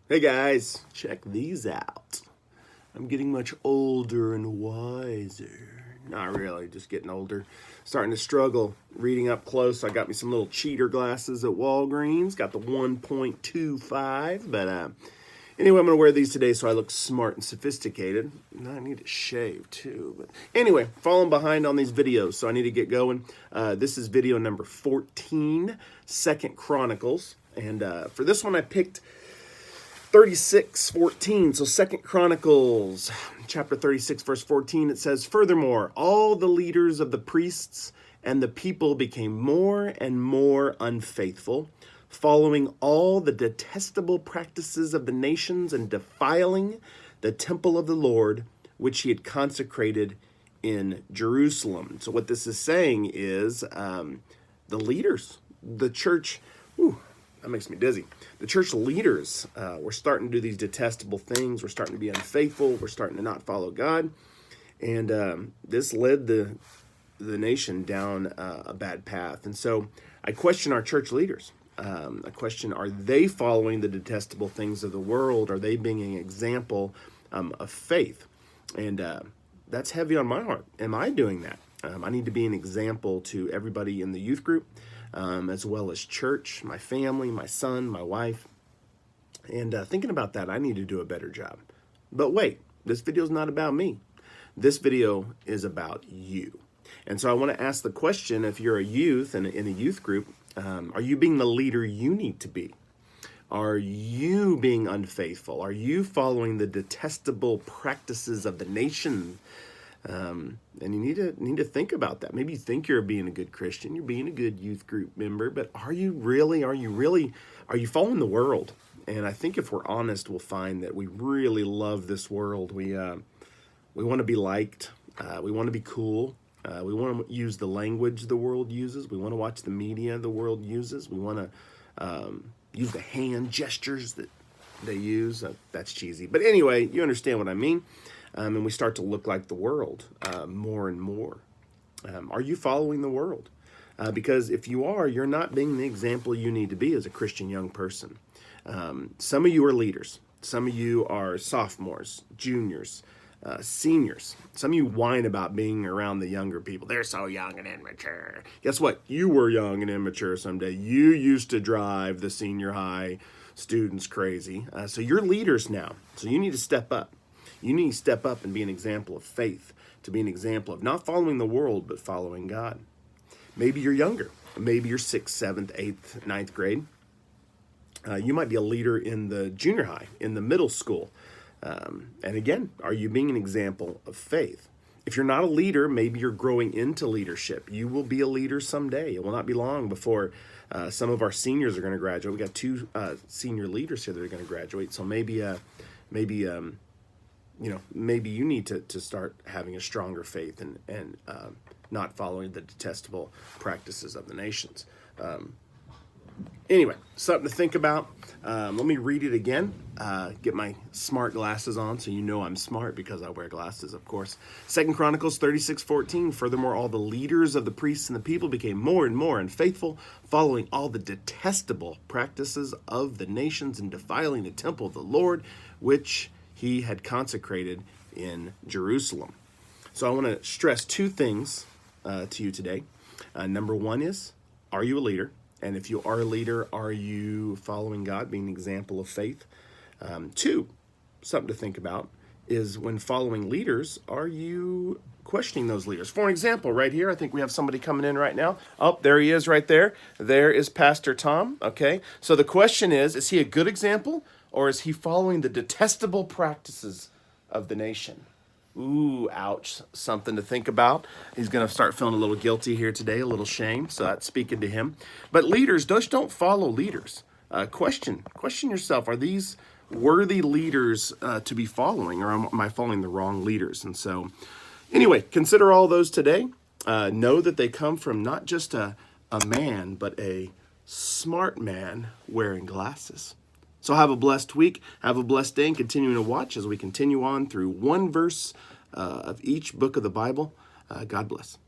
Hey guys, check these out. I'm getting much older and wiser. Not really, just getting older. Starting to struggle reading up close. I got me some little cheater glasses at Walgreens. Got the 1.25, but anyway, I'm going to wear these today so I look smart and sophisticated. I need to shave too. But anyway, falling behind on these videos, so I need to get going. This is video number 14, 2nd Chronicles. And for this one, I picked 36:14. So 2nd Chronicles chapter 36 verse 14, it says, "Furthermore, all the leaders of the priests and the people became more and more unfaithful, following all the detestable practices of the nations and defiling the temple of the Lord, which he had consecrated in Jerusalem." So what this is saying is the leaders, the church, that makes me dizzy. The church leaders were starting to do these detestable things. We're starting to be unfaithful. We're starting to not follow God. And this led the nation down a bad path. And so I question our church leaders. I question, are they following the detestable things of the world? Are they being an example of faith? And that's heavy on my heart. Am I doing that? I need to be an example to everybody in the youth group, as well as church, my family, my son, my wife. And thinking about that, I need to do a better job. But wait, this video is not about me. This video is about you. And so I want to ask the question, if you're a youth and in a youth group, are you being the leader you need to be? Are you being unfaithful? Are you following the detestable practices of the nation? And you need to think about that. Maybe you think you're being a good Christian, you're being a good youth group member, but are you following the world? And I think if we're honest, we'll find that we really love this world. We want to be liked. We want to be cool. We want to use the language the world uses. We want to watch the media the world uses. We want to use the hand gestures that they use. That's cheesy. But anyway, you understand what I mean. And we start to look like the world more and more. Are you following the world? Because if you are, you're not being the example you need to be as a Christian young person. Some of you are leaders. Some of you are sophomores, juniors, seniors. Some of you whine about being around the younger people. They're so young and immature. Guess what? You were young and immature someday. You used to drive the senior high students crazy. So you're leaders now. So you need to step up. You need to step up and be an example of faith, to be an example of not following the world, but following God. Maybe you're younger. Maybe you're 6th, 7th, 8th, 9th grade. You might be a leader in the junior high, in the middle school. And again, are you being an example of faith? If you're not a leader, maybe you're growing into leadership. You will be a leader someday. It will not be long before some of our seniors are going to graduate. We got 2 senior leaders here that are going to graduate. So maybe you need to start having a stronger faith and not following the detestable practices of the nations. Anyway, something to think about. Let me read it again. Get my smart glasses on so you know I'm smart because I wear glasses, of course. 2nd Chronicles 36:14. "Furthermore, all the leaders of the priests and the people became more and more unfaithful, following all the detestable practices of the nations and defiling the temple of the Lord, which he had consecrated in Jerusalem." So I want to stress 2 things to you today. Number 1 is, are you a leader? And if you are a leader, are you following God, being an example of faith? 2, something to think about, is when following leaders, are you questioning those leaders? For example, right here, I think we have somebody coming in right now. Oh, there he is right there. There is Pastor Tom. Okay, so the question is he a good example, or is he following the detestable practices of the nation? Ooh, ouch. Something to think about. He's going to start feeling a little guilty here today, a little shame. So that's speaking to him. But leaders, just don't follow leaders. Question yourself. Are these worthy leaders to be following, or am I following the wrong leaders? And so anyway, consider all those today. Know that they come from not just a man, but a smart man wearing glasses. So have a blessed week, have a blessed day, and continuing to watch as we continue on through one verse of each book of the Bible. God bless.